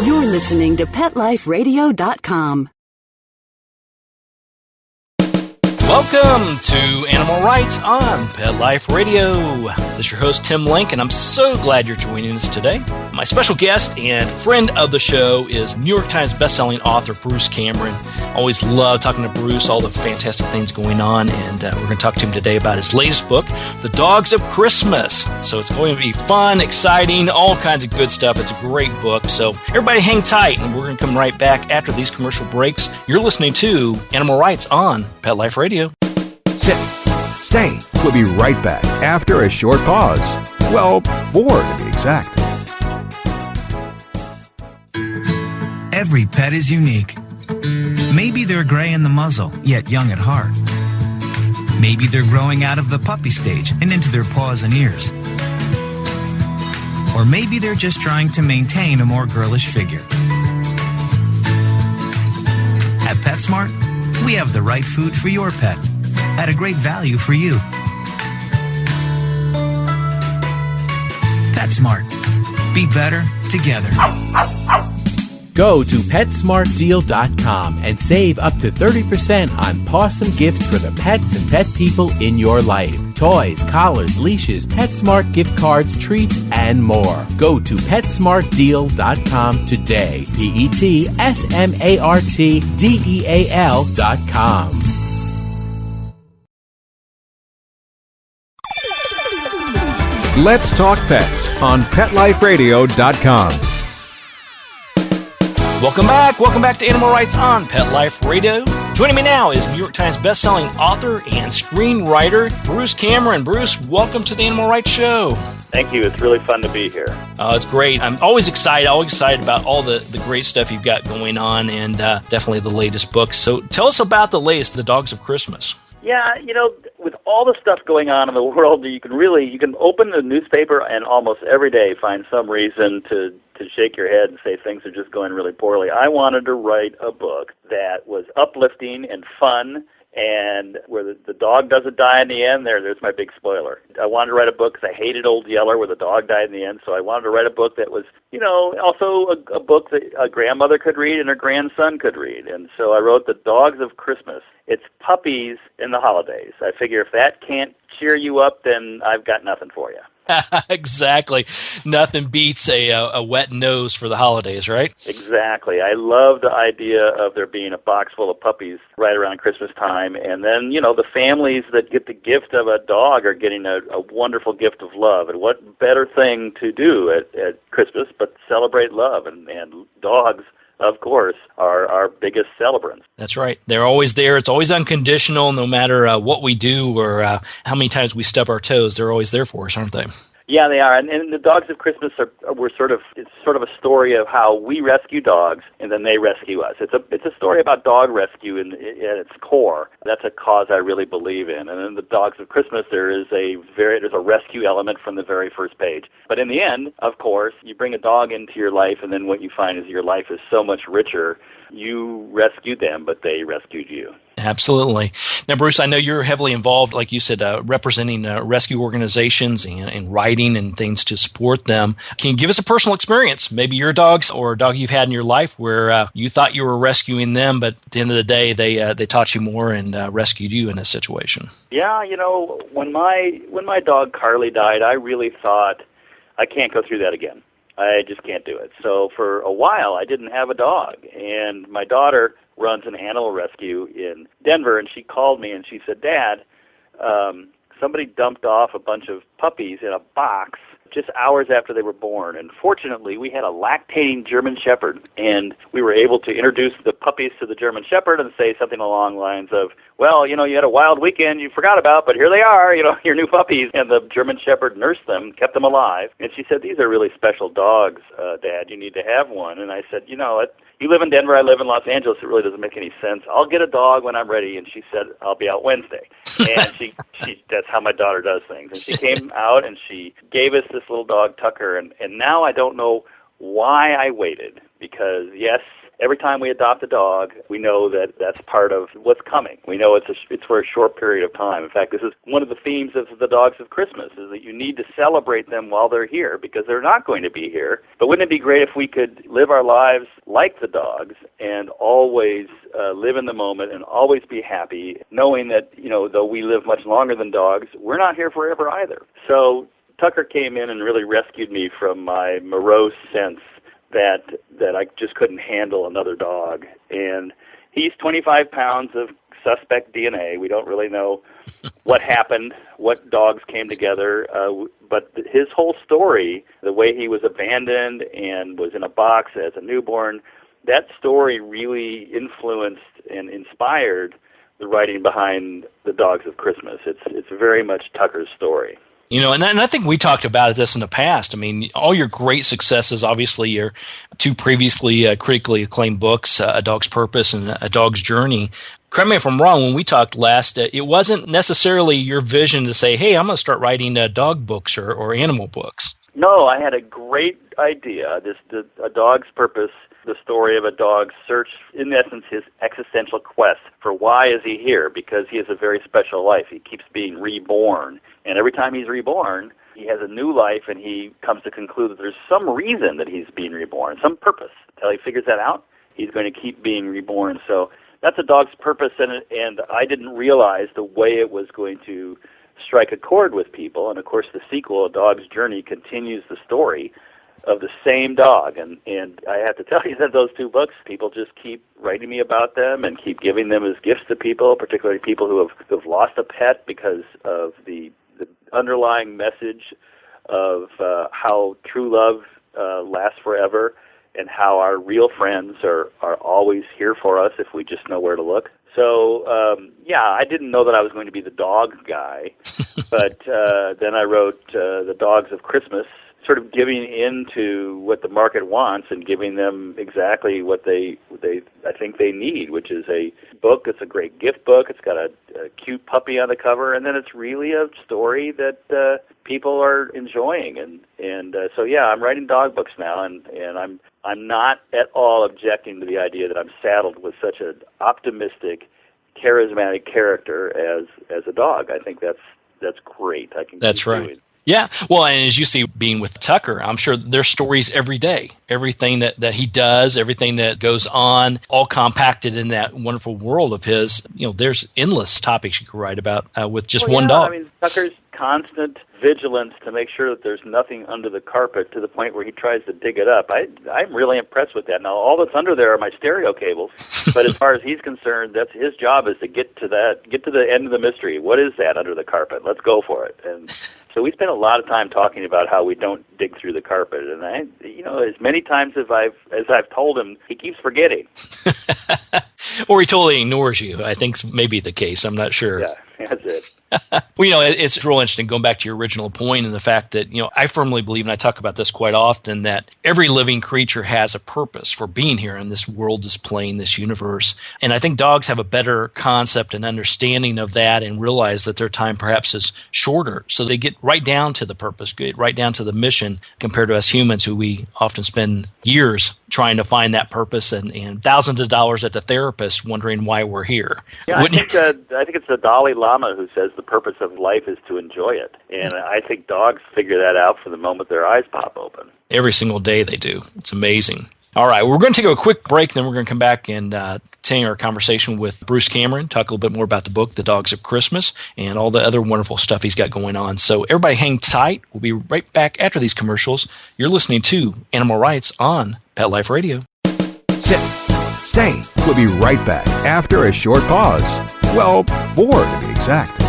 You're listening to PetLifeRadio.com. Welcome to Animal Rights on Pet Life Radio. This is your host, Tim Link, and I'm so glad you're joining us today. My special guest and friend of the show is New York Times bestselling author Bruce Cameron. Always love talking to Bruce, all the fantastic things going on, and we're going to talk to him today about his latest book, The Dogs of Christmas. So it's going to be fun, exciting, all kinds of good stuff. It's a great book, so everybody hang tight, and we're going to come right back after these commercial breaks. You're listening to Animal Rights on Pet Life Radio. Sit. Stay. We'll be right back after a short pause. Well, 4 to be exact. Every pet is unique. Maybe they're gray in the muzzle, yet young at heart. Maybe they're growing out of the puppy stage and into their paws and ears. Or maybe they're just trying to maintain a more girlish figure. At PetSmart, we have the right food for your pet at a great value for you. PetSmart. Be better together. Go to PetSmartDeal.com and save up to 30% on awesome gifts for the pets and pet people in your life. Toys, collars, leashes, PetSmart gift cards, treats, and more. Go to PetSmartDeal.com today. PetSmartDeal.com. Let's Talk Pets on PetLifeRadio.com. Welcome back to Animal Rights on Pet Life Radio. Joining me now is New York Times bestselling author and screenwriter Bruce Cameron. Bruce, welcome to the Animal Rights Show. Thank you. It's really fun to be here. It's great. I'm always excited about all the great stuff you've got going on, and definitely the latest book. So tell us about the latest, The Dogs of Christmas. Yeah, with all the stuff going on in the world, you can open the newspaper and almost every day find some reason to shake your head and say things are just going really poorly. I wanted to write a book that was uplifting and fun, and where the dog doesn't die in the end. There's my big spoiler. I wanted to write a book because I hated Old Yeller where the dog died in the end, so I wanted to write a book that was, also a book that a grandmother could read and her grandson could read. And so I wrote The Dogs of Christmas. It's puppies in the holidays. I figure if that can't cheer you up, then I've got nothing for you. Exactly. Nothing beats a wet nose for the holidays, right? Exactly. I love the idea of there being a box full of puppies right around Christmas time. And then, the families that get the gift of a dog are getting a wonderful gift of love. And what better thing to do at Christmas but celebrate love? And dogs, of course, are our biggest celebrants. That's right. They're always there. It's always unconditional, no matter what we do or how many times we stub our toes. They're always there for us, aren't they? Yeah, they are. And the Dogs of Christmas it's sort of a story of how we rescue dogs and then they rescue us. It's a story about dog rescue at its core. That's a cause I really believe in. And in the Dogs of Christmas, there's a rescue element from the very first page. But in the end, of course, you bring a dog into your life, and then what you find is your life is so much richer. You rescued them, but they rescued you. Absolutely. Now, Bruce, I know you're heavily involved, like you said, representing rescue organizations and writing and things to support them. Can you give us a personal experience, maybe your dogs or a dog you've had in your life where you thought you were rescuing them, but at the end of the day, they taught you more and rescued you in a situation? Yeah, when my dog Carly died, I really thought, I can't go through that again. I just can't do it. So for a while, I didn't have a dog. And my daughter runs an animal rescue in Denver, and she called me and she said, Dad, somebody dumped off a bunch of puppies in a box just hours after they were born. And fortunately, we had a lactating German Shepherd, and we were able to introduce the puppies to the German Shepherd and say something along the lines of, well, you had a wild weekend you forgot about, but here they are, your new puppies. And the German Shepherd nursed them, kept them alive. And she said, these are really special dogs, Dad. You need to have one. And I said, you live in Denver, I live in Los Angeles. It really doesn't make any sense. I'll get a dog when I'm ready. And she said, I'll be out Wednesday. And she that's how my daughter does things. And she came out and she gave us this little dog, Tucker. And now I don't know why I waited, because, yes, every time we adopt a dog, we know that that's part of what's coming. We know it's for a short period of time. In fact, this is one of the themes of the Dogs of Christmas, is that you need to celebrate them while they're here, because they're not going to be here. But wouldn't it be great if we could live our lives like the dogs and always live in the moment and always be happy, knowing that, though we live much longer than dogs, we're not here forever either. So Tucker came in and really rescued me from my morose sense that I just couldn't handle another dog. And he's 25 pounds of suspect DNA. We don't really know what happened, what dogs came together, but his whole story, the way he was abandoned and was in a box as a newborn, that story really influenced and inspired the writing behind the Dogs of Christmas. It's very much Tucker's story. And I think we talked about this in the past. I mean, all your great successes, obviously your two previously critically acclaimed books, A Dog's Purpose and A Dog's Journey. Correct me if I'm wrong, when we talked last, it wasn't necessarily your vision to say, hey, I'm going to start writing dog books or animal books. No, I had a great idea. A Dog's Purpose, the story of a dog's search, in essence, his existential quest for why is he here, because he has a very special life. He keeps being reborn. And every time he's reborn, he has a new life, and he comes to conclude that there's some reason that he's being reborn, some purpose. Until he figures that out, he's going to keep being reborn. So that's A Dog's Purpose, and I didn't realize the way it was going to strike a chord with people. And, of course, the sequel, A Dog's Journey, continues the story of the same dog. And I have to tell you that those two books, people just keep writing me about them and keep giving them as gifts to people, particularly people who have lost a pet, because of the underlying message of how true love lasts forever, and how our real friends are always here for us if we just know where to look. So, I didn't know that I was going to be the dog guy, but then I wrote The Dogs of Christmas, sort of giving in to what the market wants and giving them exactly what I think they need, which is a book. It's a great gift book. It's got a cute puppy on the cover, and then it's really a story that people are enjoying. And so I'm writing dog books now, and I'm not at all objecting to the idea that I'm saddled with such an optimistic, charismatic character as a dog. I think that's great. That's right. Doing. Yeah. Well, and as you see, being with Tucker, I'm sure there's stories every day. Everything that he does, everything that goes on, all compacted in that wonderful world of his. There's endless topics you could write about with just one dog. I mean, Tucker's constant vigilance to make sure that there's nothing under the carpet, to the point where he tries to dig it up. I'm really impressed with that. Now, all that's under there are my stereo cables, but as far as he's concerned, that's his job, is to get to the end of the mystery. What is that under the carpet? Let's go for it. And so we spent a lot of time talking about how we don't dig through the carpet. And as many times as I've told him, he keeps forgetting. Or he totally ignores you, I think's maybe the case. I'm not sure. Yeah, that's it. Well, it's real interesting, going back to your original point, and the fact that, I firmly believe, and I talk about this quite often, that every living creature has a purpose for being here in this world, this plane, this universe. And I think dogs have a better concept and understanding of that, and realize that their time perhaps is shorter. So they get right down to the purpose, get right down to the mission, compared to us humans, who we often spend years trying to find that purpose, and thousands of dollars at the therapist wondering why we're here. Yeah, I think it's the Dalai Lama who says the purpose of life is to enjoy it. And I think dogs figure that out from the moment their eyes pop open. Every single day they do. It's amazing. All right, we're going to take a quick break, then we're going to come back and continue our conversation with Bruce Cameron, talk a little bit more about the book, The Dogs of Christmas, and all the other wonderful stuff he's got going on. So everybody hang tight. We'll be right back after these commercials. You're listening to Animal Rights on Pet Life Radio. Sit. Stay. We'll be right back after a short pause. Well, 4 to be exact.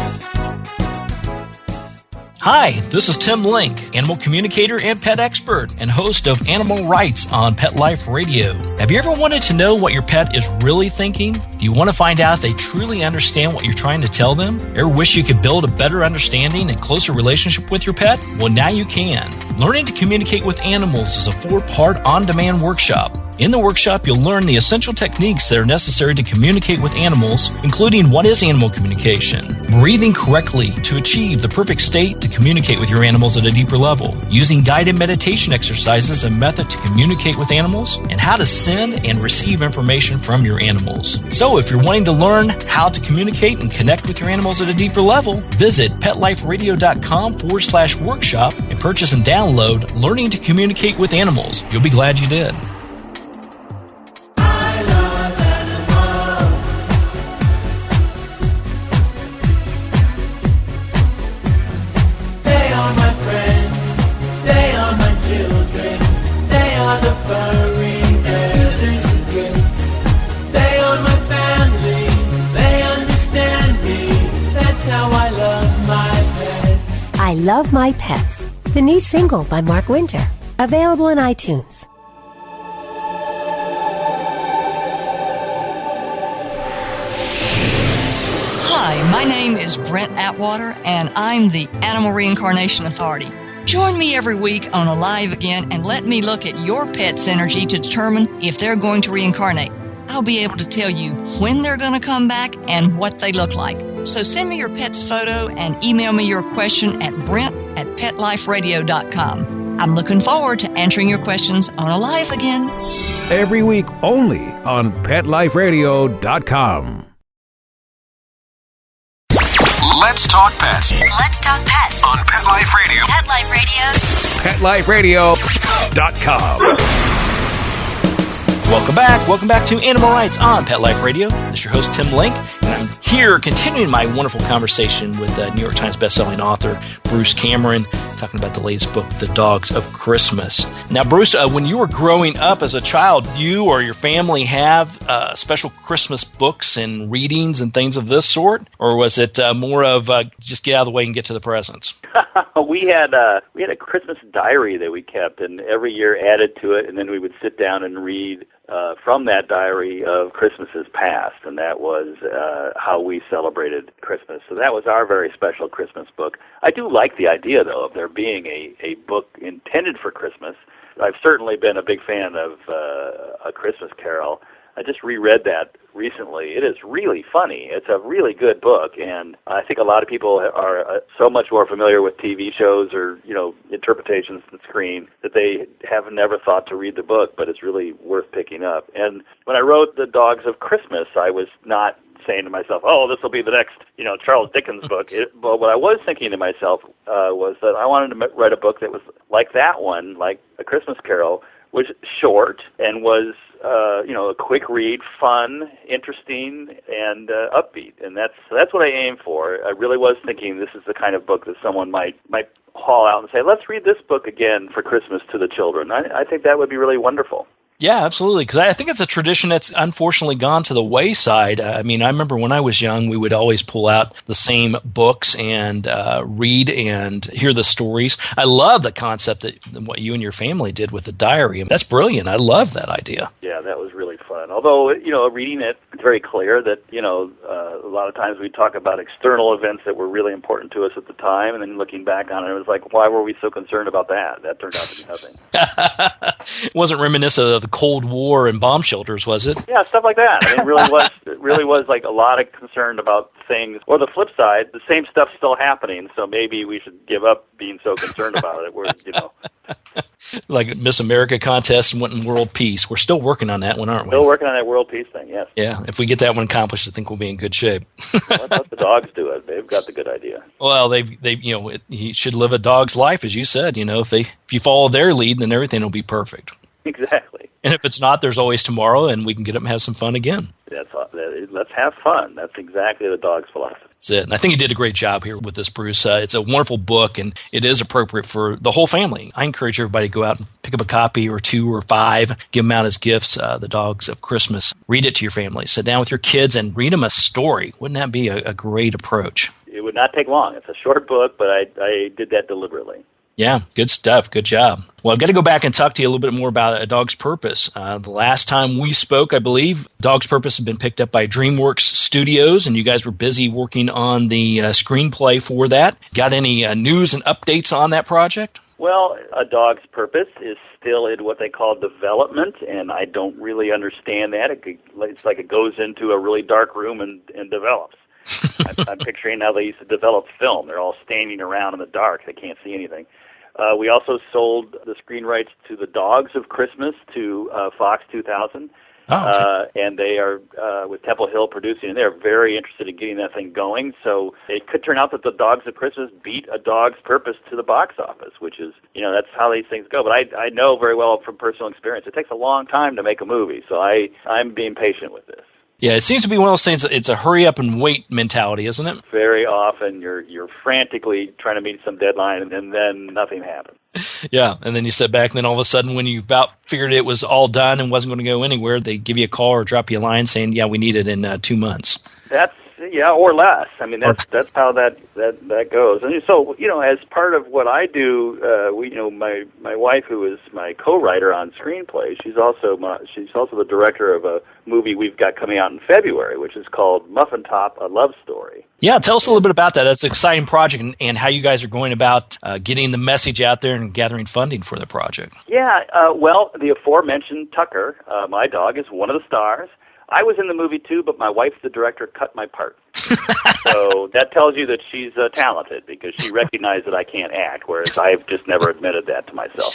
Hi, this is Tim Link, animal communicator and pet expert, and host of Animal Rights on Pet Life Radio. Have you ever wanted to know what your pet is really thinking? Do you want to find out if they truly understand what you're trying to tell them? Ever wish you could build a better understanding and closer relationship with your pet? Well, now you can. Learning to Communicate with Animals is a 4-part on-demand workshop. In the workshop, you'll learn the essential techniques that are necessary to communicate with animals, including what is animal communication, breathing correctly to achieve the perfect state to communicate with your animals at a deeper level, using guided meditation exercises, a method to communicate with animals, and how to send and receive information from your animals. So if you're wanting to learn how to communicate and connect with your animals at a deeper level, visit PetLifeRadio.com/workshop and purchase and download Learning to Communicate with Animals. You'll be glad you did. I Love My Pets, the new single by Mark Winter, available on iTunes. Hi, my name is Brent Atwater, and I'm the Animal Reincarnation Authority. Join me every week on Alive Again and let me look at your pet's energy to determine if they're going to reincarnate. I'll be able to tell you when they're going to come back and what they look like. So send me your pet's photo and email me your question at brent@petliferadio.com. I'm looking forward to answering your questions on Alive Again. Every week only on PetLifeRadio.com. Let's talk pets. Let's talk pets On Pet Life Radio. Pet Life Radio. PetLifeRadio.com. Welcome back to Animal Rights on Pet Life Radio. This is your host, Tim Link, and I'm here continuing my wonderful conversation with New York Times bestselling author Bruce Cameron, talking about the latest book, The Dogs of Christmas. Now, Bruce, when you were growing up as a child, you or your family have special Christmas books and readings and things of this sort? Or was it more of just get out of the way and get to the presents? We had a Christmas diary that we kept, and every year added to it, and then we would sit down and read from that diary of Christmases past, and that was how we celebrated Christmas. So that was our very special Christmas book. I do like the idea, though, of there being a book intended for Christmas. I've certainly been a big fan of A Christmas Carol. I just reread that recently. It is really funny. It's a really good book, and I think a lot of people are so much more familiar with TV shows or, interpretations on screen that they have never thought to read the book, but it's really worth picking up. And when I wrote The Dogs of Christmas, I was not saying to myself, oh, this will be the next, Charles Dickens book. But what I was thinking to myself was that I wanted to write a book that was like that one, like A Christmas Carol, was short and was a quick read, fun, interesting, and upbeat. And that's what I aim for. I really was thinking this is the kind of book that someone might haul out and say, let's read this book again for Christmas to the children. I think that would be really wonderful. Yeah, absolutely, because I think it's a tradition that's unfortunately gone to the wayside. I remember when I was young, we would always pull out the same books and read and hear the stories. I love the concept that what you and your family did with the diary. That's brilliant. I love that idea. Yeah, that was really fun. Although, reading it, it's very clear that, a lot of times we talk about external events that were really important to us at the time, and then looking back on it, it was like, why were we so concerned about that? That turned out to be nothing. It wasn't reminiscent of the Cold War and bomb shelters, was it? Yeah, stuff like that. It really was like a lot of concern about things. Or the flip side, the same stuff's still happening, so maybe we should give up being so concerned about it. Like Miss America contest and wanting world peace. We're still working on that one, aren't we? Still working on that world peace thing, yes. Yeah, if we get that one accomplished, I think we'll be in good shape. Let the dogs do it. They've got the good idea. Well, he should live a dog's life, as you said. If you follow their lead, then everything will be perfect. Exactly. And if it's not, there's always tomorrow, and we can get up and have some fun again. Let's have fun. That's exactly the dog's philosophy. That's it. And I think you did a great job here with this, Bruce. It's a wonderful book, and it is appropriate for the whole family. I encourage everybody to go out and pick up a copy or 2 or 5, give them out as gifts, The Dogs of Christmas. Read it to your family. Sit down with your kids and read them a story. Wouldn't that be a great approach? It would not take long. It's a short book, but I did that deliberately. Yeah, good stuff. Good job. Well, I've got to go back and talk to you a little bit more about A Dog's Purpose. The last time we spoke, I believe, Dog's Purpose had been picked up by DreamWorks Studios, and you guys were busy working on the screenplay for that. Got any news and updates on that project? Well, A Dog's Purpose is still in what they call development, and I don't really understand that. It's like it goes into a really dark room and develops. I'm picturing how they used to develop film. They're all standing around in the dark. They can't see anything. We also sold the screen rights to The Dogs of Christmas to Fox 2000. And they are, with Temple Hill producing, and they're very interested in getting that thing going. So it could turn out that The Dogs of Christmas beat A Dog's Purpose to the box office, which is, that's how these things go. But I know very well from personal experience, it takes a long time to make a movie. So I'm being patient with this. Yeah, it seems to be one of those things. It's a hurry up and wait mentality, isn't it? Very often you're frantically trying to meet some deadline, and then nothing happens. Yeah, and then you sit back, and then all of a sudden, when you about figured it was all done and wasn't going to go anywhere, they give you a call or drop you a line saying, "Yeah, we need it in 2 months." Or less. I mean, that's how that goes. And so, as part of what I do, my wife, who is my co-writer on screenplays, she's also the director of a movie we've got coming out in February, which is called Muffin Top: A Love Story. Yeah, tell us a little bit about that. That's an exciting project, and how you guys are going about getting the message out there and gathering funding for the project. Yeah, well, the aforementioned Tucker, my dog, is one of the stars. I was in the movie too, but my wife, the director, cut my part. So that tells you that she's talented, because she recognized that I can't act, whereas I've just never admitted that to myself.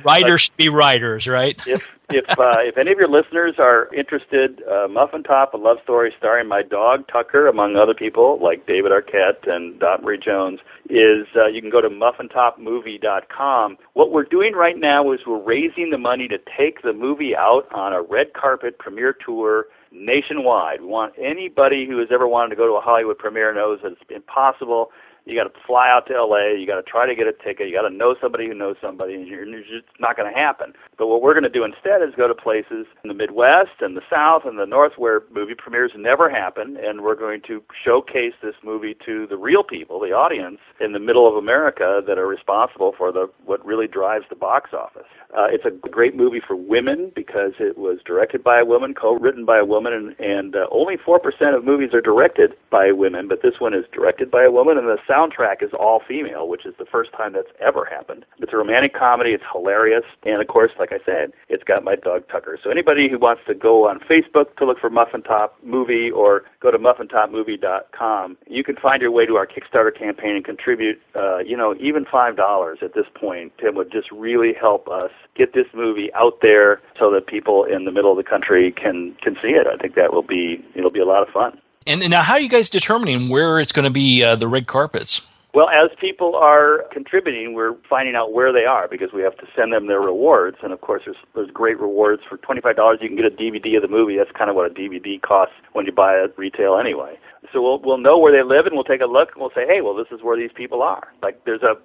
Writers should be writers, right? If any of your listeners are interested, Muffin Top: A Love Story, starring my dog Tucker, among other people like David Arquette and Dot Marie Jones, is you can go to muffintopmovie.com. What we're doing right now is we're raising the money to take the movie out on a red carpet premiere tour nationwide. We want anybody who has ever wanted to go to a Hollywood premiere knows that it's impossible. You got to fly out to L.A., you got to try to get a ticket, you got to know somebody who knows somebody, and it's just not going to happen. But what we're going to do instead is go to places in the Midwest and the South and the North where movie premieres never happen, and we're going to showcase this movie to the real people, the audience, in the middle of America that are responsible for what really drives the box office. It's a great movie for women because it was directed by a woman, co-written by a woman, and only 4% of movies are directed by women, but this one is directed by a woman, and the soundtrack is all female, which is the first time that's ever happened. It's a romantic comedy, it's hilarious, and of course, like I said, it's got my dog Tucker. So anybody who wants to go on Facebook to look for Muffin Top Movie or go to muffintopmovie.com, you can find your way to our Kickstarter campaign and contribute, even $5 at this point. Tim, would just really help us get this movie out there so that people in the middle of the country can see it. I think it'll be a lot of fun. And now, how are you guys determining where it's going to be the red carpets? Well, as people are contributing, we're finding out where they are because we have to send them their rewards. And, of course, there's great rewards. For $25, you can get a DVD of the movie. That's kind of what a DVD costs when you buy it at retail anyway. So we'll know where they live, and we'll take a look, and we'll say, hey, well, this is where these people are. Like there's a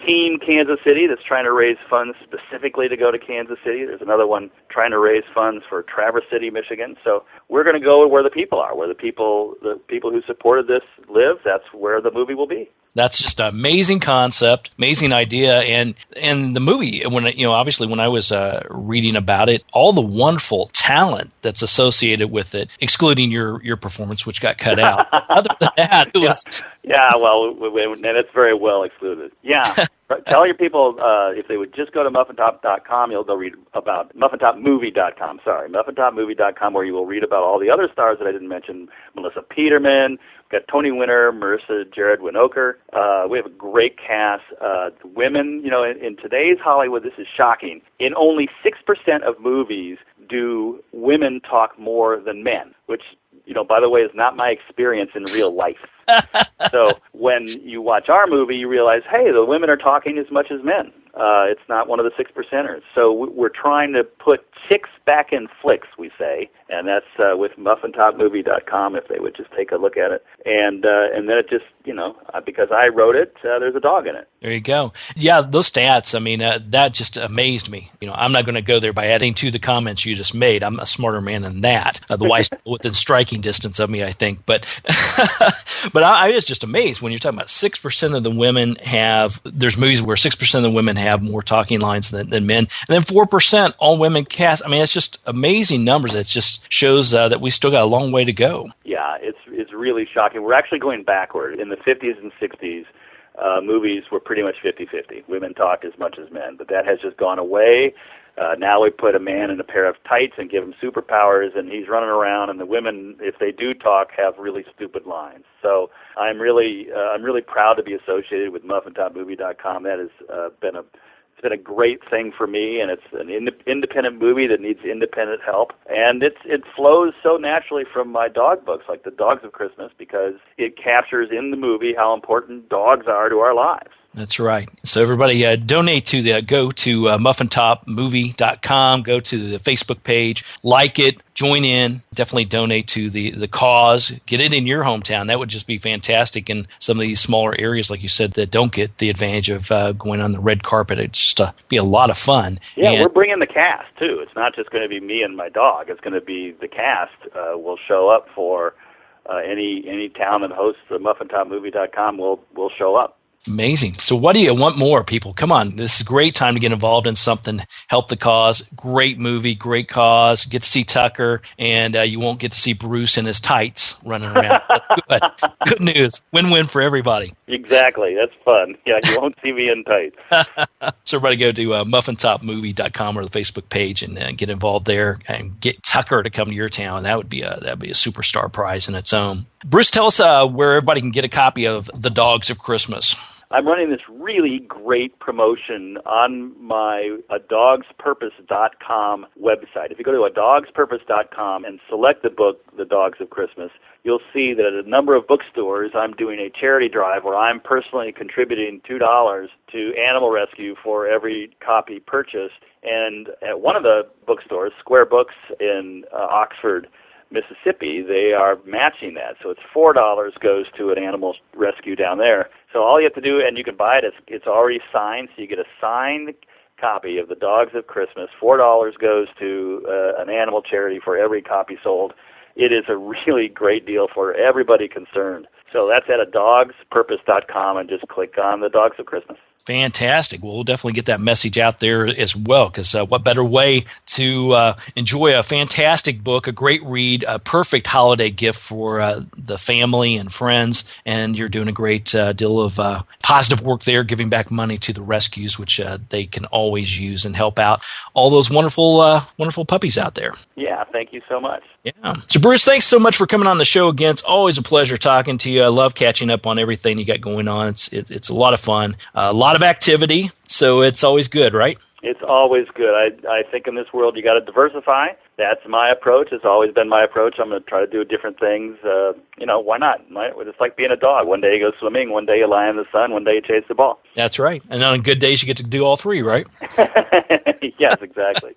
team, Kansas City, that's trying to raise funds specifically to go to Kansas City. There's another one trying to raise funds for Traverse City, Michigan. So we're going to go where the people are, where the people who supported this live. That's where the movie will be. That's just an amazing concept, amazing idea, and the movie. When obviously when I was reading about it, all the wonderful talent that's associated with it, excluding your performance, which got cut out. Other than that, it was and it's very well excluded. Yeah, tell your people if they would just go to muffintop.com, they'll read about muffintopmovie.com. Sorry, muffintopmovie.com, where you will read about all the other stars that I didn't mention: Melissa Peterman. We've got Tony winner Marissa Jared Winokur. We have a great cast. Women, in today's Hollywood, this is shocking. In only 6% of movies do women talk more than men, which, by the way, is not my experience in real life. So when you watch our movie, you realize, hey, the women are talking as much as men. It's not one of the 6%ers. So we're trying to put chicks back in flicks, we say, and that's with muffintopmovie.com if they would just take a look at it. And then it just, because I wrote it, there's a dog in it. There you go. Yeah, those stats, I mean, that just amazed me. I'm not going to go there by adding to the comments you just made. I'm a smarter man than that. The wife's within striking distance of me, I think. But but I was just amazed when you're talking about 6% of the women there's movies where 6% of the women have more talking lines than men. And then 4% all women cast. I mean, it's just amazing numbers. It just shows that we still got a long way to go. Yeah, it's really shocking. We're actually going backward. In the 50s and 60s, movies were pretty much 50-50. Women talk as much as men, but that has just gone away. Now we put a man in a pair of tights and give him superpowers, and he's running around, and the women, if they do talk, have really stupid lines. So I'm really proud to be associated with MuffinTopMovie.com. That has it's been a great thing for me, and it's an independent movie that needs independent help. And it flows so naturally from my dog books, like The Dogs of Christmas, because it captures in the movie how important dogs are to our lives. That's right. So everybody donate to go to MuffinTopMovie.com, go to the Facebook page, like it, join in, definitely donate to the cause, get it in your hometown. That would just be fantastic in some of these smaller areas, like you said, that don't get the advantage of going on the red carpet. It's just be a lot of fun. Yeah, we're bringing the cast, too. It's not just going to be me and my dog. It's going to be the cast will show up for any town that hosts the MuffinTopMovie.com will show up. Amazing. So what do you want more, people? Come on. This is a great time to get involved in something. Help the cause. Great movie, great cause. Get to see Tucker, and you won't get to see Bruce in his tights running around. Good. Good news. Win-win for everybody. Exactly. That's fun. Yeah, you won't see me in tights. So everybody go to MuffinTopMovie.com or the Facebook page and get involved there and get Tucker to come to your town. That'd be a superstar prize in its own. Bruce, tell us where everybody can get a copy of The Dogs of Christmas. I'm running this really great promotion on my adogspurpose.com website. If you go to adogspurpose.com and select the book, The Dogs of Christmas, you'll see that at a number of bookstores, I'm doing a charity drive where I'm personally contributing $2 to animal rescue for every copy purchased. And at one of the bookstores, Square Books in Oxford, Mississippi, they are matching that. So it's $4 goes to an animal rescue down there. So all you have to do, and you can buy it, it's already signed, so you get a signed copy of The Dogs of Christmas. $4 goes to an animal charity for every copy sold. It is a really great deal for everybody concerned. So that's at adogspurpose.com, and just click on The Dogs of Christmas. Fantastic. Well, we'll definitely get that message out there as well, because what better way to enjoy a fantastic book, a great read, a perfect holiday gift for the family and friends, and you're doing a great deal of positive work there, giving back money to the rescues, which they can always use and help out all those wonderful puppies out there. Yeah, thank you so much. Yeah. So, Bruce, thanks so much for coming on the show again. It's always a pleasure talking to you. I love catching up on everything you got going on. It's a lot of fun, a lot of activity, so it's always good, right? It's always good. I think in this world you got to diversify. That's my approach. It's always been my approach. I'm going to try to do different things. Why not? It's like being a dog. One day you go swimming, one day you lie in the sun, one day you chase the ball. That's right. And on good days you get to do all three, right? Yes, exactly.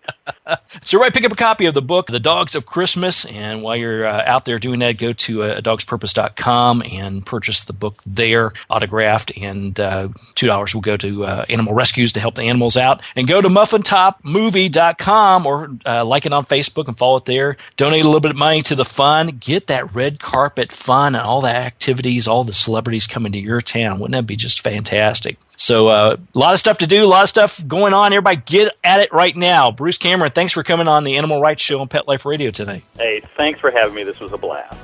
So everybody pick up a copy of the book, The Dogs of Christmas, and while you're out there doing that, go to adogspurpose.com and purchase the book there, autographed, and $2 will go to animal rescues to help the animals out. And go to MuffinTopMovie.com or like it on Facebook and follow it there. Donate a little bit of money to the fund. Get that red carpet fun and all the activities, all the celebrities coming to your town. Wouldn't that be just fantastic? So a lot of stuff to do, a lot of stuff going on. Everybody get at it right now. Bruce Cameron, thanks for coming on the Animal Rights Show on Pet Life Radio today. Hey, thanks for having me. This was a blast.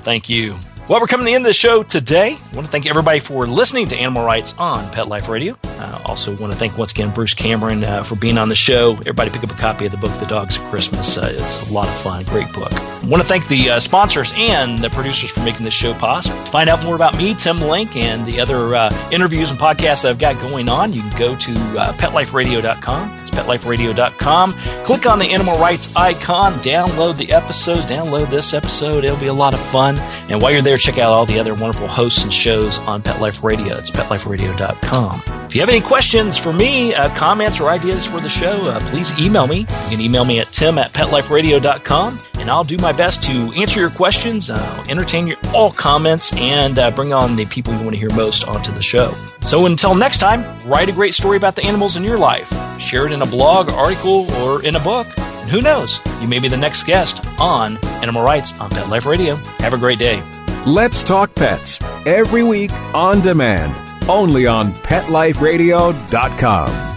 Thank you. Well, we're coming to the end of the show today. I want to thank everybody for listening to Animal Rights on Pet Life Radio. Also want to thank once again Bruce Cameron for being on the show. Everybody pick up a copy of the book, The Dogs of Christmas. It's a lot of fun. Great book. I want to thank the sponsors and the producers for making this show possible. To find out more about me, Tim Link, and the other interviews and podcasts that I've got going on, you can go to PetLifeRadio.com. It's PetLifeRadio.com. Click on the Animal Rights icon. Download the episodes. Download this episode. It'll be a lot of fun. And while you're there, check out all the other wonderful hosts and shows on Pet Life Radio. It's PetLifeRadio.com. If you have any questions for me, comments, or ideas for the show, please email me. You can email me at tim@PetLifeRadio.com, and I'll do my best to answer your questions, entertain all comments, and bring on the people you want to hear most onto the show. So until next time, write a great story about the animals in your life. Share it in a blog, article, or in a book. And who knows, you may be the next guest on Animal Rights on Pet Life Radio. Have a great day. Let's Talk Pets, every week on demand, only on PetLifeRadio.com.